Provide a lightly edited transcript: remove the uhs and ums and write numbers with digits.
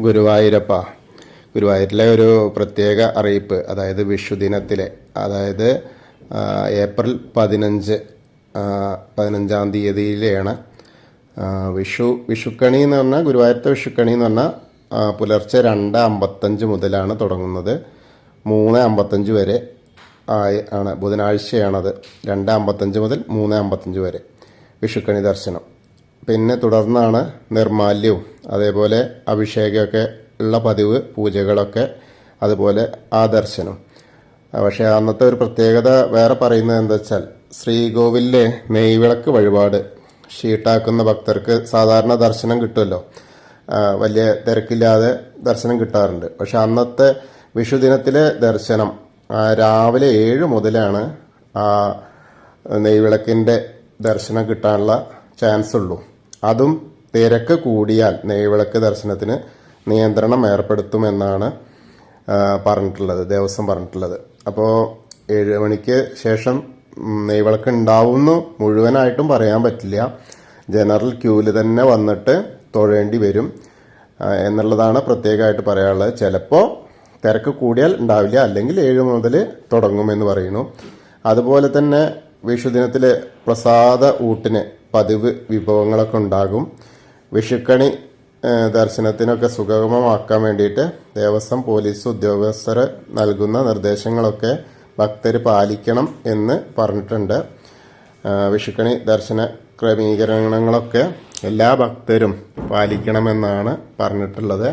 ഗുരുവായൂരപ്പ. ഗുരുവായൂരിലെ ഒരു പ്രത്യേക അറിയിപ്പ്, അതായത് വിഷുദിനത്തിലെ, അതായത് ഏപ്രിൽ 15-ാം തീയതിയിലെയാണ് വിഷുക്കണി എന്ന് പറഞ്ഞാൽ, ഗുരുവായൂരത്തെ വിഷുക്കണി എന്ന് പറഞ്ഞാൽ പുലർച്ചെ 2:55 മുതലാണ് തുടങ്ങുന്നത്. 3:55 വരെ ആണ്, ബുധനാഴ്ചയാണത്. 2:55 മുതൽ 3:55 വരെ വിഷുക്കണി ദർശനം. പിന്നെ തുടർന്നാണ് നിർമാല്യവും അതേപോലെ അഭിഷേകമൊക്കെ ഉള്ള പതിവ് പൂജകളൊക്കെ, അതുപോലെ ആ ദർശനം. പക്ഷേ അന്നത്തെ ഒരു പ്രത്യേകത വേറെ പറയുന്നത് എന്താ വെച്ചാൽ, ശ്രീകോവിലിലെ നെയ്വിളക്ക് വഴിപാട് ഷീട്ടാക്കുന്ന ഭക്തർക്ക് സാധാരണ ദർശനം കിട്ടുമല്ലോ, വലിയ തിരക്കില്ലാതെ ദർശനം കിട്ടാറുണ്ട്. പക്ഷെ അന്നത്തെ വിഷുദിനത്തിലെ ദർശനം രാവിലെ 7 മുതലാണ് ആ നെയ്വിളക്കിൻ്റെ ദർശനം കിട്ടാനുള്ള ചാൻസ് ഉള്ളൂ. അതും തിരക്ക് കൂടിയാൽ നെയ്വിളക്ക് ദർശനത്തിന് നിയന്ത്രണം ഏർപ്പെടുത്തുമെന്നാണ് പറഞ്ഞിട്ടുള്ളത്, ദേവസ്വം പറഞ്ഞിട്ടുള്ളത്. അപ്പോൾ 7 മണിക്ക് ശേഷം നെയ്വിളക്ക് ഉണ്ടാവുമെന്ന് മുഴുവനായിട്ടും പറയാൻ പറ്റില്ല. ജനറൽ ക്യൂവിൽ തന്നെ വന്നിട്ട് തൊഴേണ്ടി വരും എന്നുള്ളതാണ് പ്രത്യേകമായിട്ട് പറയാനുള്ളത്. ചിലപ്പോൾ തിരക്ക് കൂടിയാൽ ഉണ്ടാവില്ല, അല്ലെങ്കിൽ 7 മുതൽ തുടങ്ങുമെന്ന് പറയുന്നു. അതുപോലെ തന്നെ വിഷുദിനത്തിൽ പ്രസാദ ഊട്ടിന് പതിവ് വിഭവങ്ങളൊക്കെ ഉണ്ടാകും. വിഷുക്കണി ദർശനത്തിനൊക്കെ സുഗമമാക്കാൻ വേണ്ടിയിട്ട് ദേവസ്വം പോലീസ് ഉദ്യോഗസ്ഥർ നൽകുന്ന നിർദ്ദേശങ്ങളൊക്കെ ഭക്തർ പാലിക്കണം എന്ന് പറഞ്ഞിട്ടുണ്ട്. വിഷുക്കണി ദർശന ക്രമീകരണങ്ങളൊക്കെ എല്ലാ ഭക്തരും പാലിക്കണമെന്നാണ് പറഞ്ഞിട്ടുള്ളത്.